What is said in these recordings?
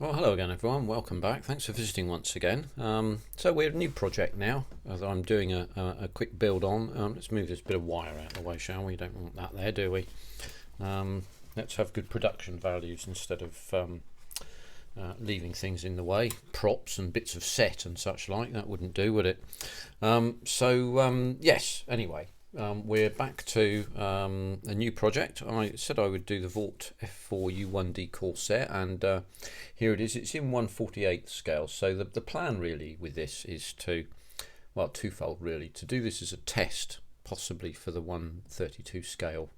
Well, hello again, everyone. Welcome back. Thanks for visiting once again. So we're a new project now that I'm doing a quick build on. Let's move this bit of wire out of the way, shall we? Don't want that there, do we? Let's have good production values instead of leaving things in the way. Props and bits of set and such like. That wouldn't do, would it? Yes, anyway. We're back to a new project. I said I would do the Vought F4U1D Corsair, and here it is. It's in 1/48 scale. So the plan really with this is to, well, twofold really. To do this as a test, possibly for the 1/32 scale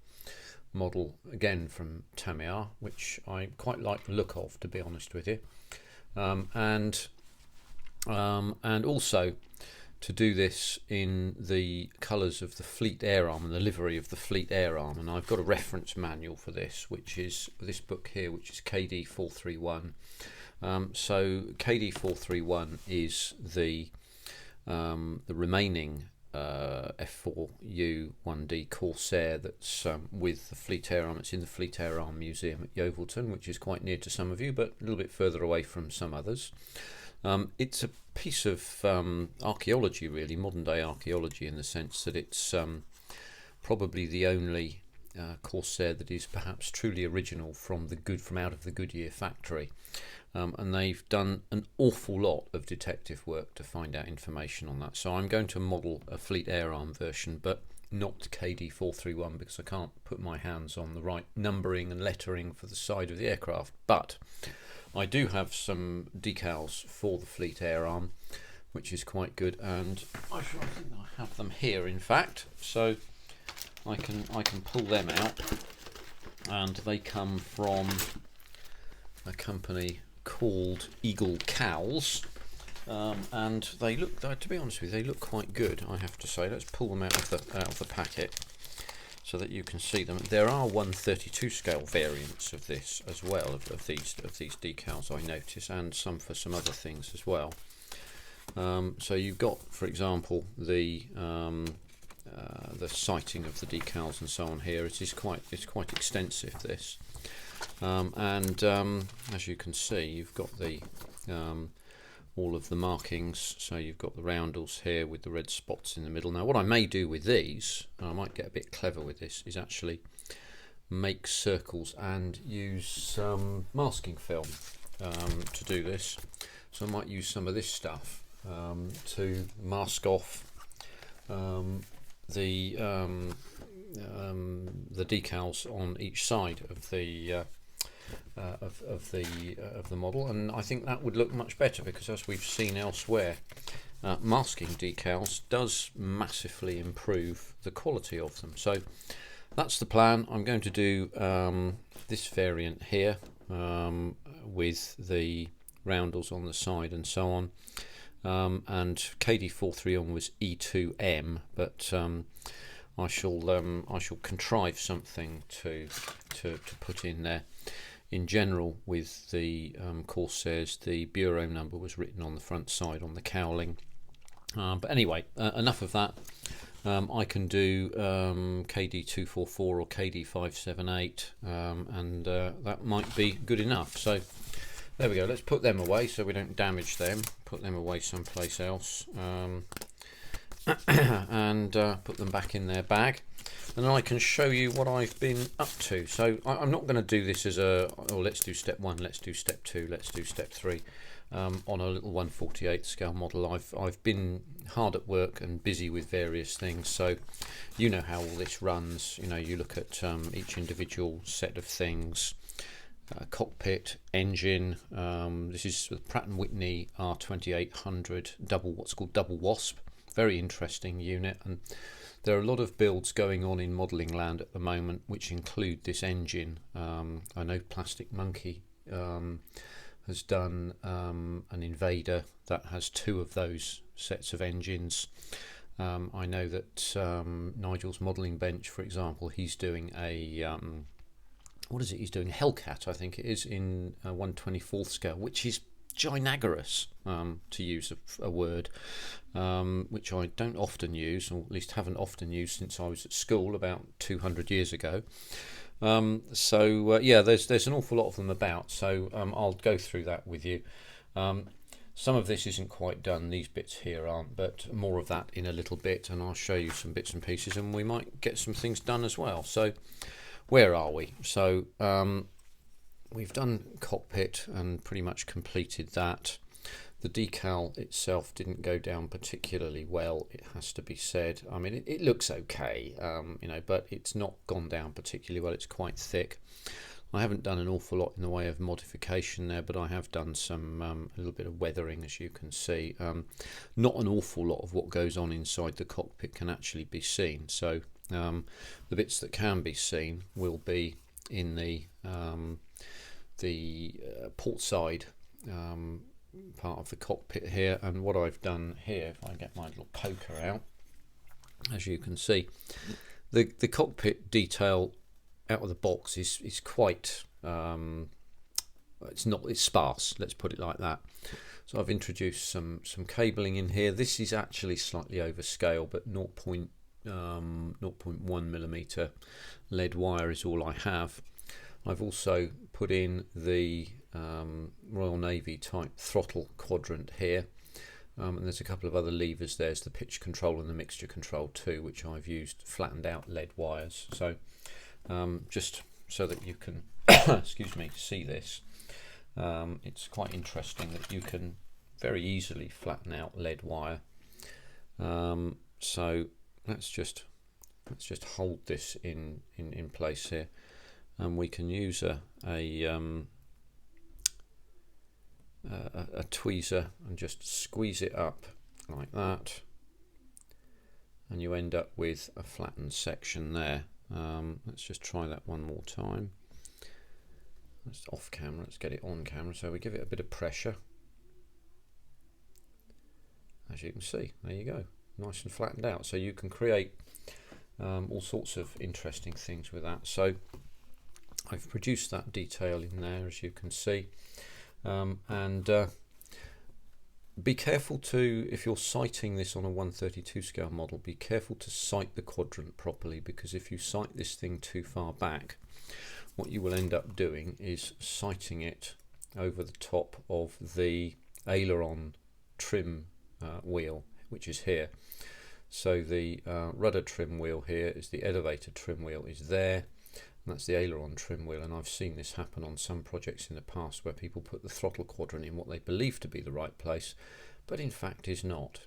model, again from Tamiya, which I quite like the look of, to be honest with you, and also to do this in the colours of the Fleet Air Arm and the livery of the Fleet Air Arm. And I've got a reference manual for this, which is this book here, which is KD 431. So KD 431 is the remaining F4U 1D Corsair that's with the Fleet Air Arm. It's in the Fleet Air Arm Museum at Yeovilton, which is quite near to some of you, but a little bit further away from some others. It's a piece of archaeology, really, modern day archaeology, in the sense that it's probably the only Corsair that is perhaps truly original from out of the Goodyear factory. And they've done an awful lot of detective work to find out information on that. So I'm going to model a Fleet Air Arm version, but not KD 431, because I can't put my hands on the right numbering and lettering for the side of the aircraft. But I do have some decals for the Fleet Air Arm, which is quite good, and I think I have them here, in fact, so I can pull them out, and they come from a company called Eagle Cowls, and they look, to be honest with you, they look quite good, I have to say. Let's pull them out of the packet so that you can see them. There are 1/32 scale variants of this as well, of these decals, I notice, and some for some other things as well. So you've got, for example, the sighting of the decals and so on here. It's quite extensive, this, and as you can see, you've got the all of the markings. So you've got the roundels here with the red spots in the middle. Now what I may do with these, and I might get a bit clever with this, is actually make circles and use some masking film to do this. So I might use some of this stuff to mask off the decals on each side of the of the model, and I think that would look much better, because as we've seen elsewhere, masking decals does massively improve the quality of them. So that's the plan. I'm going to do this variant here with the roundels on the side and so on, and KD 431 was E2M, but I shall contrive something to put in there. In general, with the Corsairs, the bureau number was written on the front side on the cowling. But anyway, enough of that. I can do KD 244 or KD 578, and that might be good enough. So there we go. Let's put them away so we don't damage them. Put them away someplace else, and put them back in their bag. And then I can show you what I've been up to. So I'm not going to do this as a, oh, let's do step 1, let's do step 2, let's do step 3 on a little 1/48 scale model. I've been hard at work and busy with various things, so you know how all this runs. You know, you look at each individual set of things. Cockpit, engine. This is the Pratt & Whitney R2800 what's called double wasp. Very interesting unit, and there are a lot of builds going on in modelling land at the moment which include this engine. I know Plastic Monkey has done an Invader that has 2 of those sets of engines. I know that Nigel's modelling bench, for example, he's doing a what is it he's doing? Hellcat, I think it is, in 1/24 scale, which is ginagarous, to use a word, which I don't often use, or at least haven't often used since I was at school about 200 years ago. Yeah, there's an awful lot of them about, so I'll go through that with you. Some of this isn't quite done, these bits here aren't, but more of that in a little bit, and I'll show you some bits and pieces, and we might get some things done as well. So where are we? So we've done cockpit and pretty much completed that. The decal itself didn't go down particularly well, it has to be said. I mean, it looks okay, you know, but it's not gone down particularly well. It's quite thick. I haven't done an awful lot in the way of modification there, but I have done some a little bit of weathering, as you can see. Not an awful lot of what goes on inside the cockpit can actually be seen. So the bits that can be seen will be in the port side part of the cockpit here. And what I've done here, if I get my little poker out, as you can see, the cockpit detail out of the box is quite it's sparse, let's put it like that. So I've introduced some cabling in here. This is actually slightly over scale, but 0.1 millimeter lead wire is all I have. I've also put in the Royal Navy type throttle quadrant here, and there's a couple of other levers. There's the pitch control and the mixture control too, which I've used flattened out lead wires. So just so that you can excuse me, see this, it's quite interesting that you can very easily flatten out lead wire. So let's just hold this in place here, and we can use a tweezer and just squeeze it up like that, and you end up with a flattened section there. Let's just try that one more time. It's off camera, let's get it on camera. So we give it a bit of pressure. As you can see, there you go, nice and flattened out. So you can create all sorts of interesting things with that. So I've produced that detail in there, as you can see, and be careful to, if you're sighting this on a 132 scale model, be careful to sight the quadrant properly, because if you sight this thing too far back, what you will end up doing is sighting it over the top of the aileron trim wheel, which is here. So the rudder trim wheel here is the elevator trim wheel is there, and that's the aileron trim wheel. And I've seen this happen on some projects in the past where people put the throttle quadrant in what they believe to be the right place, but in fact is not.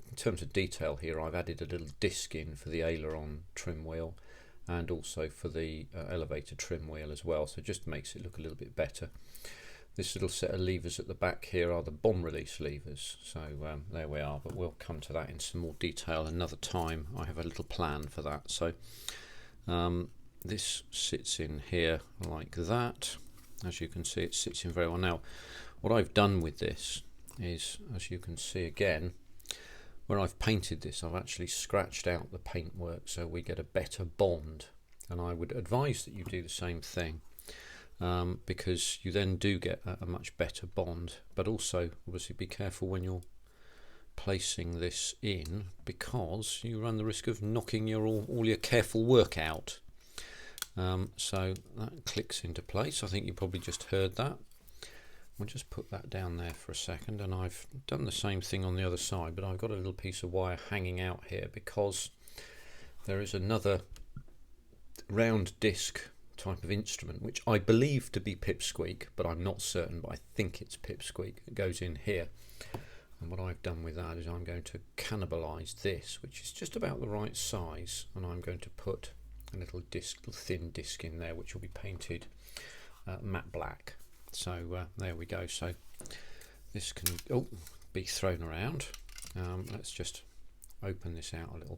In terms of detail here, I've added a little disc in for the aileron trim wheel and also for the elevator trim wheel as well, so it just makes it look a little bit better. This little set of levers at the back here are the bomb release levers, so there we are, but we'll come to that in some more detail another time. I have a little plan for that. So this sits in here like that. As you can see, it sits in very well. Now what I've done with this is, as you can see again, where I've painted this, I've actually scratched out the paintwork so we get a better bond, and I would advise that you do the same thing, because you then do get a much better bond. But also obviously be careful when you're placing this in, because you run the risk of knocking all your careful work out. So that clicks into place. I think you probably just heard that. We'll just put that down there for a second, and I've done the same thing on the other side, but I've got a little piece of wire hanging out here because there is another round disc type of instrument which I believe to be pipsqueak, but I'm not certain, but I think it's pipsqueak. It goes in here, and what I've done with that is I'm going to cannibalize this, which is just about the right size, and I'm going to put a little thin disc in there which will be painted matte black. So there we go. So this can be thrown around. Let's just open this out a little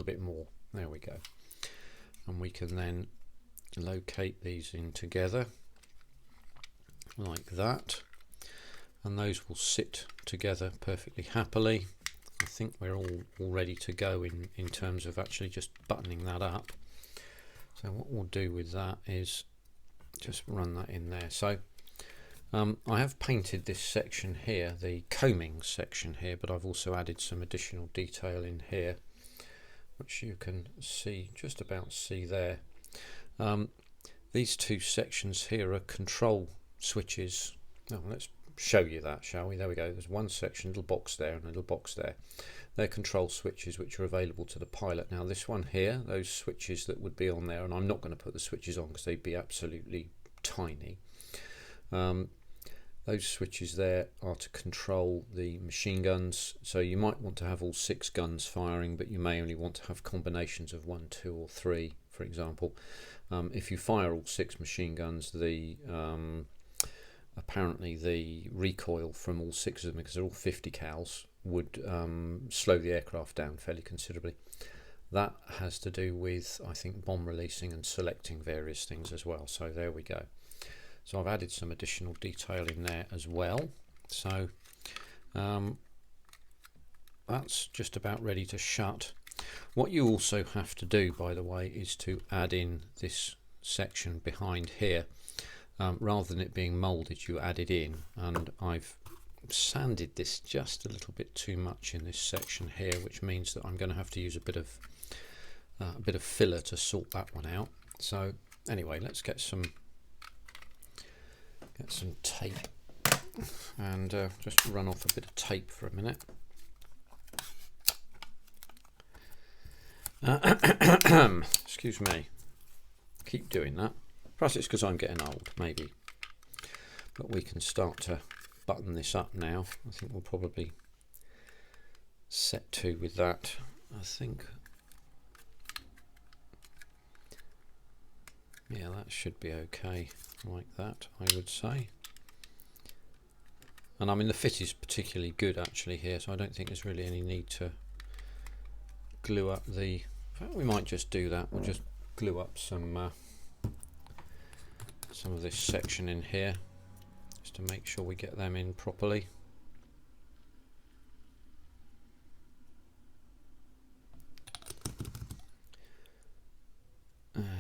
bit more. There we go. And we can then locate these in together like that, and those will sit together perfectly happily. I think we're all ready to go in terms of actually just buttoning that up. So what we'll do with that is just run that in there. So I have painted this section here, the coaming section here, but I've also added some additional detail in here, which you can see, just about see there. These two sections here are control switches. Oh, let's show you that, shall we? There we go. There's one section, little box there and a little box there. They're control switches which are available to the pilot. Now this one here, those switches that would be on there, and I'm not going to put the switches on because they'd be absolutely tiny. Those switches there are to control the machine guns, so you might want to have all 6 guns firing, but you may only want to have combinations of 1, 2 or 3, for example. If you fire all 6 machine guns, the apparently the recoil from all 6 of them, because they're all 50 cals, would slow the aircraft down fairly considerably. That has to do with, I think, bomb releasing and selecting various things as well. So there we go. So I've added some additional detail in there as well. So that's just about ready to shut. What you also have to do, by the way, is to add in this section behind here. Rather than it being moulded, you add it in, and I've sanded this just a little bit too much in this section here, which means that I'm going to have to use a bit of filler to sort that one out. So anyway, let's get some tape and just run off a bit of tape for a minute. Excuse me, keep doing that. Perhaps it's because I'm getting old, maybe. But we can start to button this up now. I think we'll probably set to with that. I think, yeah, that should be okay like that, I would say. And I mean, the fit is particularly good actually here, so I don't think there's really any need to glue up the, in fact, we might just do that. We'll just glue up some of this section in here just to make sure we get them in properly.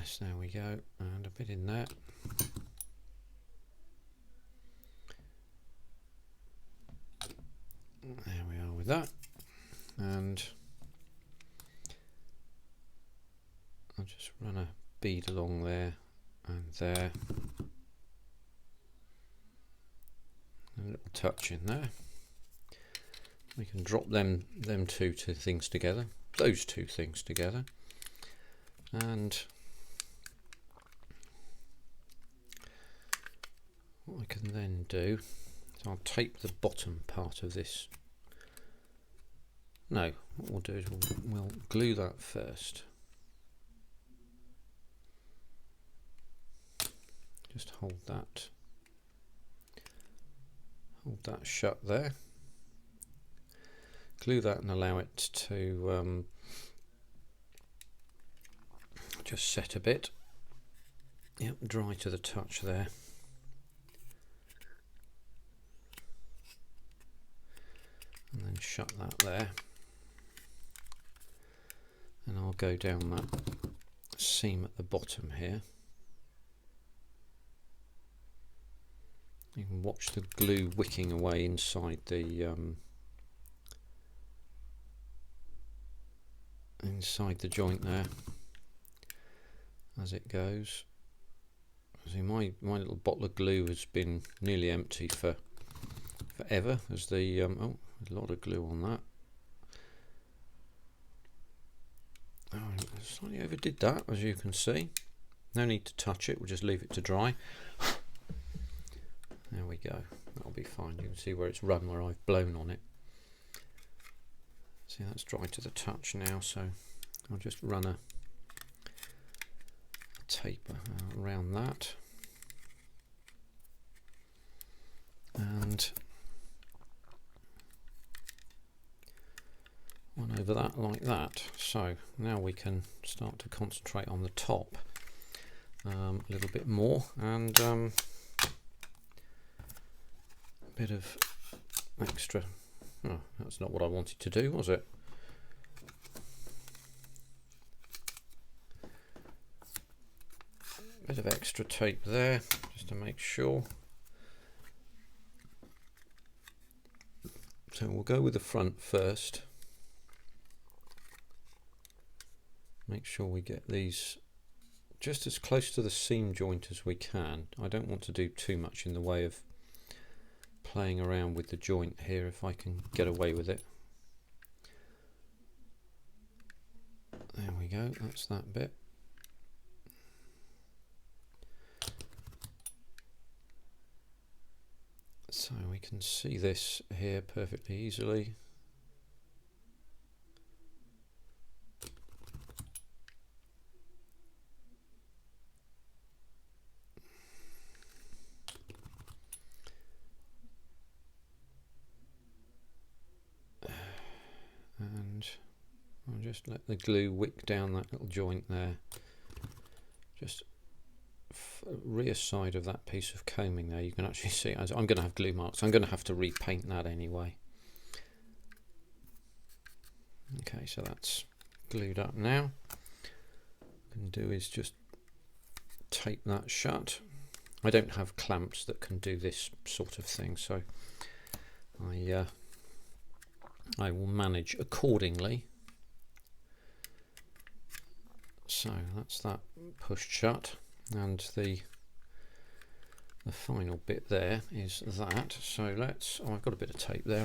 So there we go, and a bit in there. There we are with that, and I'll just run a bead along there and there, a little touch in there. We can drop them two things together, those two things together, and what I can then do is I'll tape the bottom part of this. No, what we'll do is we'll glue that first. Just hold that shut there. Glue that and allow it to just set a bit. Yep, dry to the touch there. And then shut that there. And I'll go down that seam at the bottom here. You can watch the glue wicking away inside the joint there as it goes. See, my little bottle of glue has been nearly empty forever. As the oh, a lot of glue on that. Oh, I slightly overdid that, as you can see. No need to touch it, we'll just leave it to dry. There we go, that'll be fine. You can see where it's run, where I've blown on it. See, that's dry to the touch now, so I'll just run a tape around that. And one over that like that. So now we can start to concentrate on the top a little bit more, and a bit of extra. Oh, that's not what I wanted to do, was it? Bit of extra tape there just to make sure. So we'll go with the front first. Make sure we get these just as close to the seam joint as we can. I don't want to do too much in the way of playing around with the joint here if I can get away with it. There we go, that's that bit. So we can see this here perfectly easily. And I'll just let the glue wick down that little joint there. Just rear side of that piece of combing there, you can actually see I'm going to have glue marks. I'm going to have to repaint that anyway. Okay, so that's glued up now. What I can do is just tape that shut. I don't have clamps that can do this sort of thing, so I will manage accordingly. So that's that pushed shut, and the final bit there is that. So let's, I've got a bit of tape there.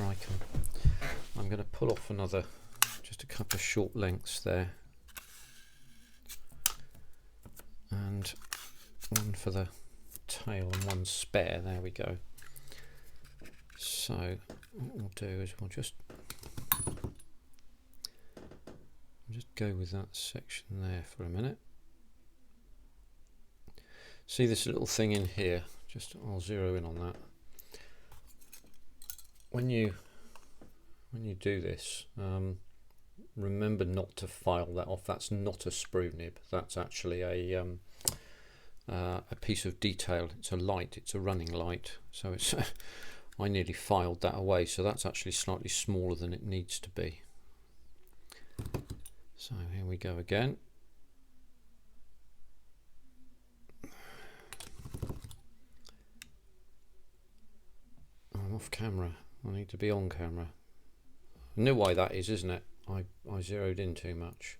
I'm going to pull off just a couple of short lengths there, and one for the tail and one spare. There we go. So what we'll do is we'll just go with that section there for a minute. See this little thing in here? I'll zero in on that. When you do this, remember not to file that off. That's not a sprue nib. That's actually a piece of detail. It's a light. It's a running light. So it's I nearly filed that away. So that's actually slightly smaller than it needs to be. So here we go again. I'm off camera. I need to be on camera. I know why that is, isn't it? I zeroed in too much.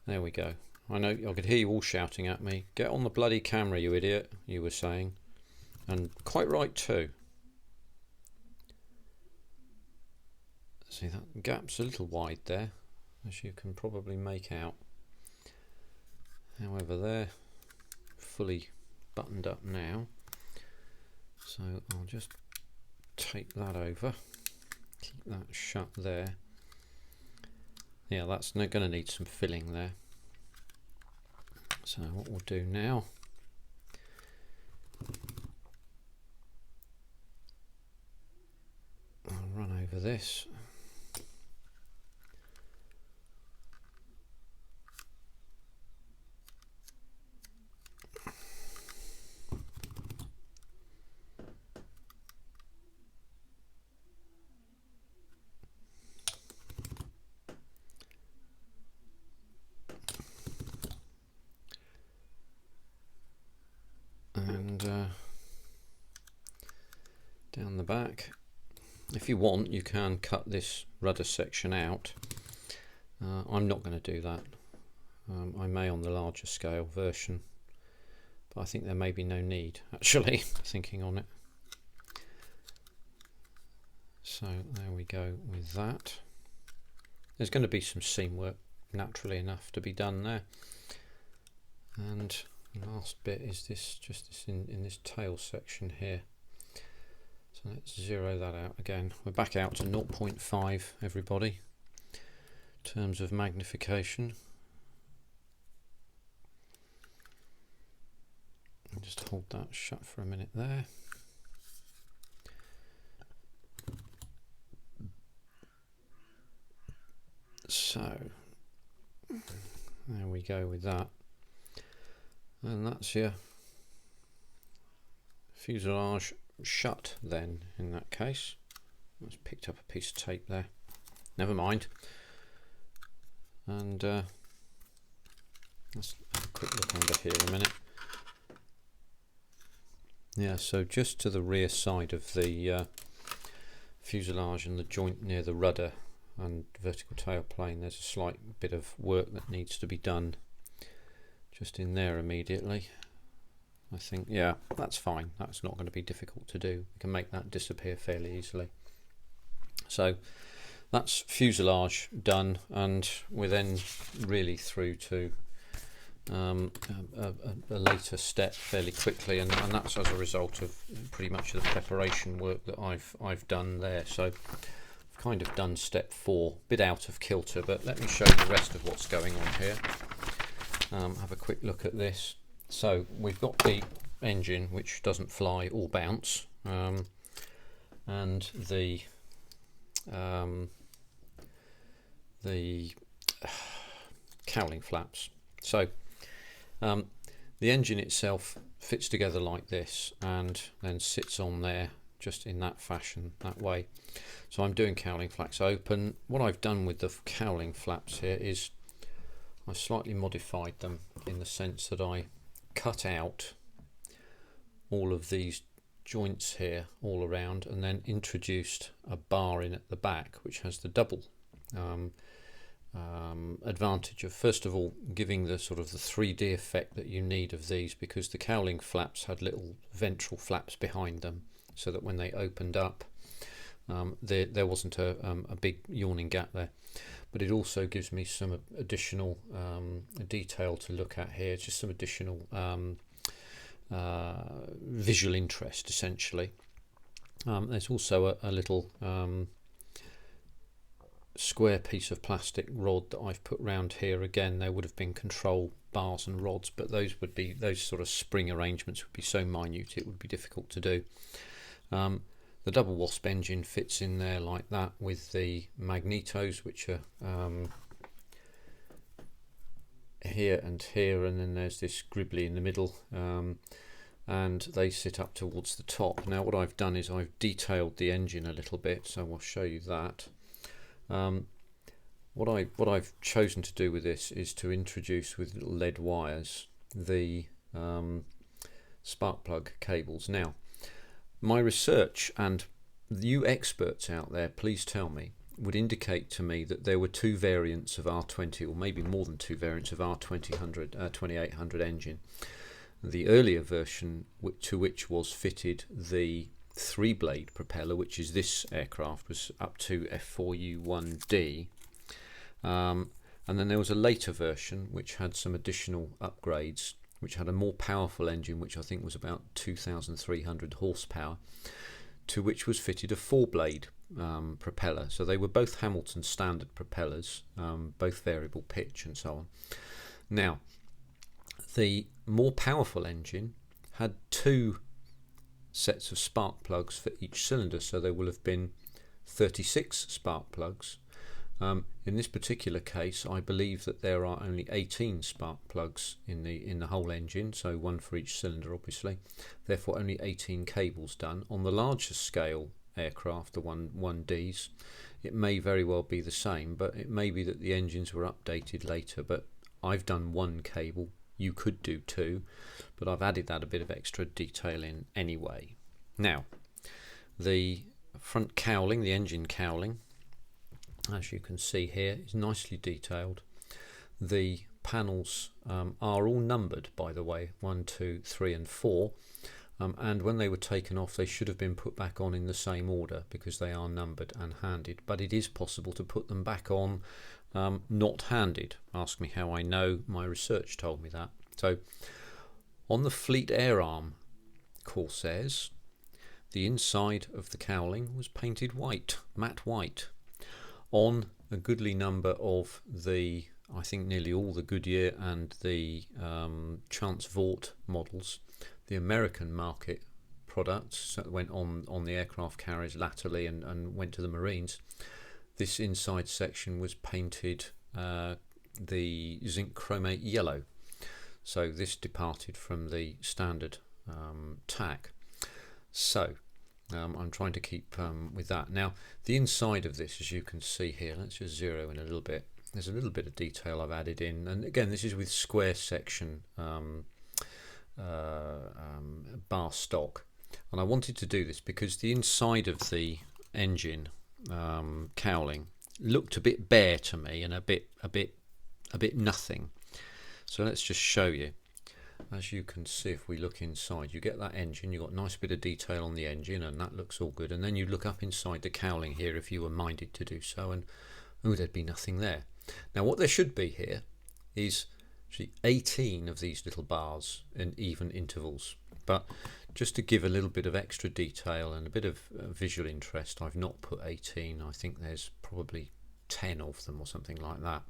There we go. I know I could hear you all shouting at me. Get on the bloody camera, you idiot, you were saying. And quite right too. See, that gap's a little wide there, as you can probably make out. However, they're fully buttoned up now. So I'll just tape that over, keep that shut there. Yeah, that's going to need some filling there. So what we'll do now, I'll run over this. Down the back. If you want, you can cut this rudder section out. I'm not going to do that. I may on the larger scale version, but I think there may be no need, actually, thinking on it. So there we go with that. There's going to be some seam work naturally enough to be done there. And the last bit is this, just this in this tail section here. So let's zero that out again. We're back out to 0.5, everybody, in terms of magnification. And just hold that shut for a minute there. So there we go with that. And that's your fuselage shut then, in that case. I just picked up a piece of tape there. Never mind. And let's have a quick look under here a minute. Yeah, so just to the rear side of the fuselage and the joint near the rudder and vertical tail plane, there's a slight bit of work that needs to be done just in there immediately. I think, yeah, that's fine. That's not going to be difficult to do. We can make that disappear fairly easily. So that's fuselage done, and we're then really through to a later step fairly quickly, and that's as a result of pretty much the preparation work that I've done there. So I've kind of done step 4, bit out of kilter, but let me show you the rest of what's going on here. Have a quick look at this. So we've got the engine, which doesn't fly or bounce, and the cowling flaps. So the engine itself fits together like this and then sits on there just in that fashion, that way. So I'm doing cowling flaps open. What I've done with the cowling flaps here is I slightly modified them in the sense that I cut out all of these joints here all around, and then introduced a bar in at the back which has the double advantage of, first of all, giving the sort of the 3D effect that you need of these, because the cowling flaps had little ventral flaps behind them, so that when they opened up there wasn't a big yawning gap there. But it also gives me some additional detail to look at here, just some additional visual interest essentially. There's also a little square piece of plastic rod that I've put round here. Again, there would have been control bars and rods, but those sort of spring arrangements would be so minute it would be difficult to do. The double wasp engine fits in there like that with the magnetos, which are here and here, and then there's this gribbly in the middle, and they sit up towards the top. Now what I've done is I've detailed the engine a little bit, so I'll show you that. What I've chosen to do with this is to introduce with little lead wires the spark plug cables. Now my research, and you experts out there, please tell me, would indicate to me that there were 2 variants of R20, or maybe more than 2 variants of R2800 engine. The earlier version, to which was fitted the 3-blade propeller, which is this aircraft, was up to F4U1D, and then there was a later version which had some additional upgrades, which had a more powerful engine, which I think was about 2,300 horsepower, to which was fitted a 4-blade propeller. So they were both Hamilton standard propellers, both variable pitch and so on. Now the more powerful engine had 2 sets of spark plugs for each cylinder, so there will have been 36 spark plugs. In this particular case, I believe that there are only 18 spark plugs in the whole engine, so 1 for each cylinder obviously, therefore only 18 cables done. On the larger scale aircraft, the 1Ds, it may very well be the same, but it may be that the engines were updated later. But I've done 1 cable, you could do 2, but I've added that a bit of extra detail in anyway. Now the front cowling, the engine cowling, as you can see here, is nicely detailed. The panels are all numbered, by the way, 1, 2, 3 and 4, and when they were taken off they should have been put back on in the same order, because they are numbered and handed. But it is possible to put them back on not handed. Ask me how I know, my research told me that. So on the Fleet Air Arm Corsairs, the inside of the cowling was painted white, matte white. On a goodly number of the, I think nearly all the Goodyear and the Chance Vought models, the American market products that went on the aircraft carriers latterly and went to the Marines, this inside section was painted the zinc chromate yellow. So this departed from the standard tack. So I'm trying to keep with that. Now the inside of this, as you can see here, let's just zero in a little bit. There's a little bit of detail I've added in, and again this is with square section bar stock, and I wanted to do this because the inside of the engine cowling looked a bit bare to me and a bit nothing. So let's just show you. As you can see, if we look inside, you get that engine, you've got a nice bit of detail on the engine, and that looks all good. And then you look up inside the cowling here if you were minded to do so, and oh, there'd be nothing there. Now what there should be here is actually 18 of these little bars in even intervals, but just to give a little bit of extra detail and a bit of visual interest, I've not put 18. I think there's probably 10 of them or something like that.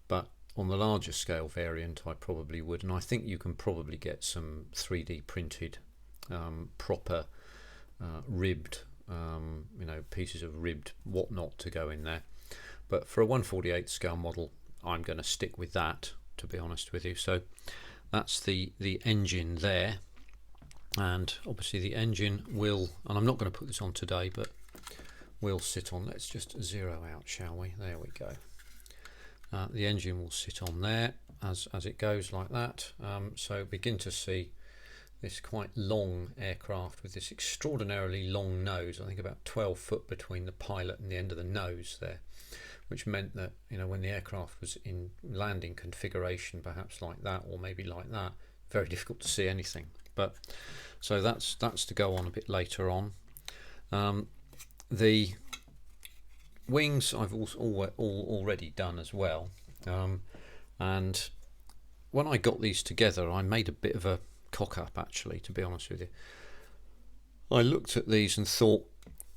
But on the larger scale variant I probably would, and I think you can probably get some 3D printed proper ribbed pieces of ribbed whatnot to go in there. But for a 1/48 scale model I'm going to stick with that, to be honest with you. So that's the engine there, and obviously the engine will, and I'm not going to put this on today, but will sit on, let's just zero out, shall we? There we go. The engine will sit on there as it goes like that. So begin to see this quite long aircraft with this extraordinarily long nose. I think about 12 foot between the pilot and the end of the nose there, which meant that, you know, when the aircraft was in landing configuration, perhaps like that or maybe like that, very difficult to see anything. But so that's to go on a bit later on. The wings I've also already done as well, and when I got these together I made a bit of a cock up, actually, to be honest with you. I looked at these and thought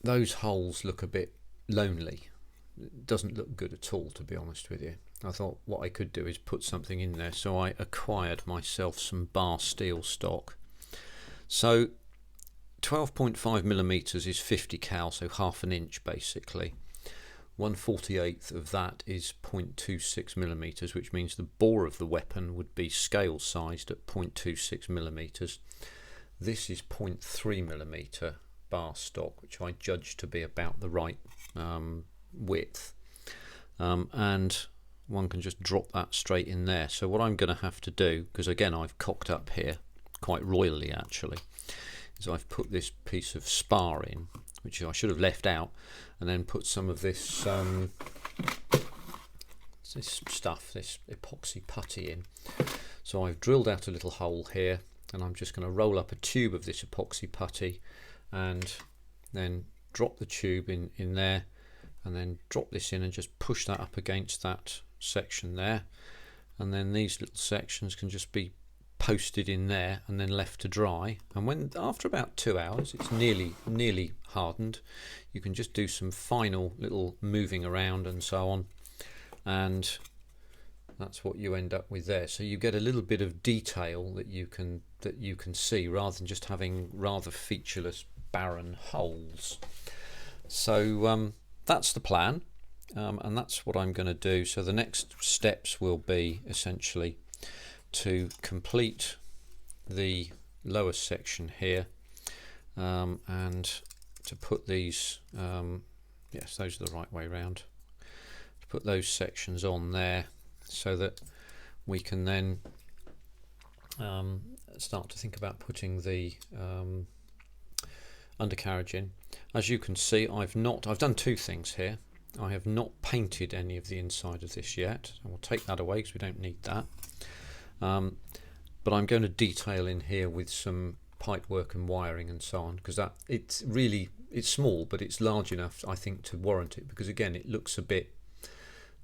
those holes look a bit lonely. It doesn't look good at all, to be honest with you. I thought what I could do is put something in there, so I acquired myself some bar steel stock. So 12.5 millimeters is 50 cal, so half an inch basically. 1/48 of that is 0.26 millimeters, which means the bore of the weapon would be scale sized at 0.26 millimeters. This is 0.3 millimeter bar stock, which I judge to be about the right width, and one can just drop that straight in there. So what I'm going to have to do, because again I've cocked up here quite royally actually, is I've put this piece of spar in, which I should have left out, and then put some of this this stuff, this epoxy putty in. So I've drilled out a little hole here, and I'm just going to roll up a tube of this epoxy putty and then drop the tube in there, and then drop this in and just push that up against that section there, and then these little sections can just be posted in there and then left to dry. And when after about 2 hours it's nearly hardened, you can just do some final little moving around and so on, and that's what you end up with there. So you get a little bit of detail that you can see, rather than just having rather featureless barren holes. So that's the plan, and that's what I'm going to do. So the next steps will be essentially to complete the lower section here, and to put these, yes, those are the right way round, to put those sections on there so that we can then start to think about putting the undercarriage in. As you can see, I've done two things here. I have not painted any of the inside of this yet. I will take that away because we don't need that. But I'm going to detail in here with some pipe work and wiring and so on, because it's small, but it's large enough, I think, to warrant it, because again it looks a bit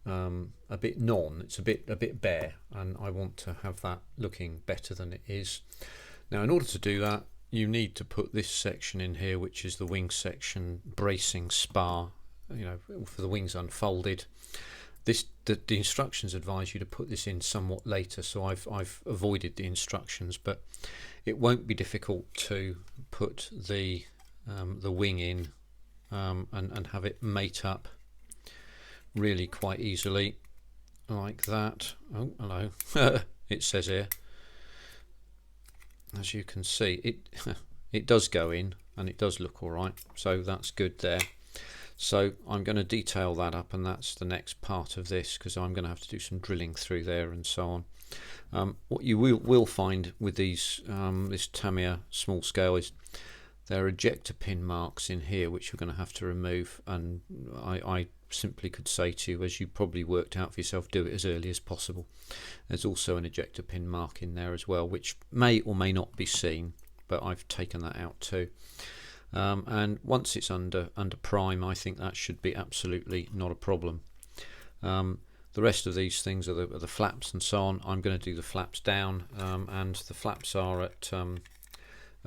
it's a bit bare, and I want to have that looking better than it is. Now in order to do that, you need to put this section in here, which is the wing section bracing spar, you know, for the wings unfolded. The instructions advise you to put this in somewhat later, so I've avoided the instructions, but it won't be difficult to put the wing in and have it mate up really quite easily like that. Oh, hello. It says here, as you can see, it does go in and it does look all right, so that's good there. So I'm going to detail that up, and that's the next part of this, because I'm going to have to do some drilling through there and so on. What you will find with these this Tamiya small scale is there are ejector pin marks in here which you're going to have to remove, and I simply could say to you, as you probably worked out for yourself, do it as early as possible. There's also an ejector pin mark in there as well, which may or may not be seen, but I've taken that out too. And once it's under prime, I think that should be absolutely not a problem. The rest of these things are the flaps and so on. I'm going to do the flaps down, and the flaps are at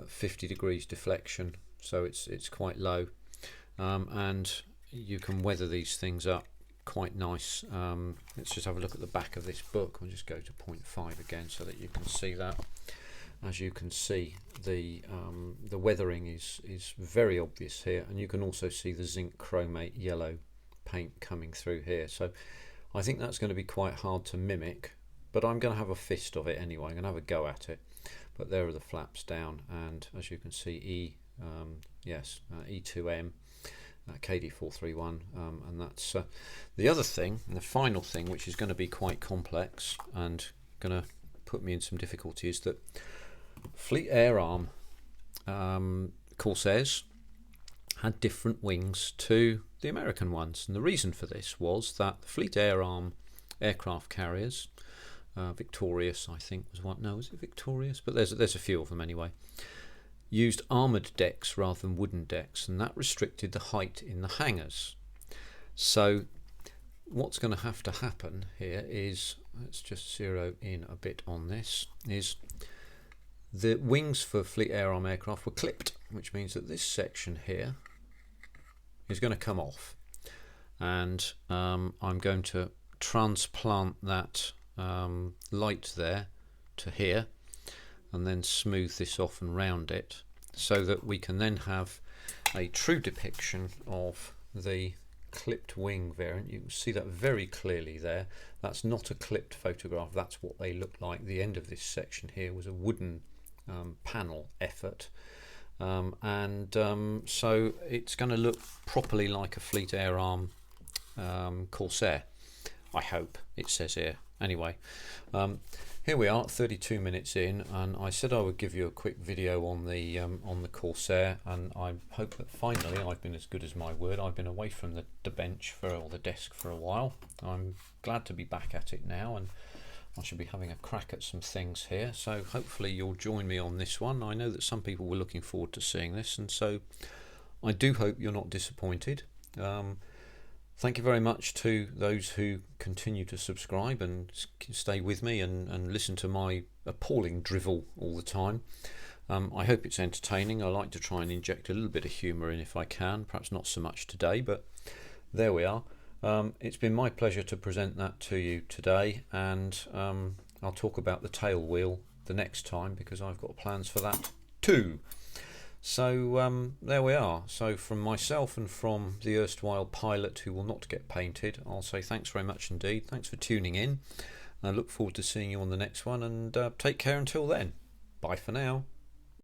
50 degrees deflection, so it's quite low, and you can weather these things up quite nice. Let's just have a look at the back of this book. I'll just go to 0.5 again so that you can see that. As you can see, the weathering is very obvious here, and you can also see the zinc chromate yellow paint coming through here. So I think that's going to be quite hard to mimic, but I'm going to have a fist of it anyway. I'm going to have a go at it. But there are the flaps down, and as you can see, E2M, KD431, and that's the other thing, and the final thing, which is going to be quite complex and going to put me in some difficulty, is that Fleet Air Arm Corsairs had different wings to the American ones, and the reason for this was that the Fleet Air Arm aircraft carriers, Victorious I think was one, no, was it Victorious? But there's a few of them anyway, used armoured decks rather than wooden decks, and that restricted the height in the hangars. So what's going to have to happen here is, let's just zero in a bit on this, is the wings for Fleet Air Arm aircraft were clipped, which means that this section here is going to come off, and I'm going to transplant that light there to here, and then smooth this off and round it, so that we can then have a true depiction of the clipped wing variant. You can see that very clearly there. That's not a clipped photograph, that's what they look like. The end of this section here was a wooden panel effort, so it's going to look properly like a Fleet Air Arm Corsair, I hope. It says here anyway. Here we are, 32 minutes in, and I said I would give you a quick video on the Corsair, and I hope that finally I've been as good as my word. I've been away from the bench or the desk for a while. I'm glad to be back at it now, and I should be having a crack at some things here, so hopefully you'll join me on this one. I know that some people were looking forward to seeing this, and so I do hope you're not disappointed. Thank you very much to those who continue to subscribe and stay with me and listen to my appalling drivel all the time. I hope it's entertaining. I like to try and inject a little bit of humour in if I can, perhaps not so much today, but there we are. It's been my pleasure to present that to you today, and I'll talk about the tail wheel the next time, because I've got plans for that too. So there we are. So from myself and from the erstwhile pilot who will not get painted, I'll say thanks very much indeed. Thanks for tuning in. I look forward to seeing you on the next one, and take care until then. Bye for now.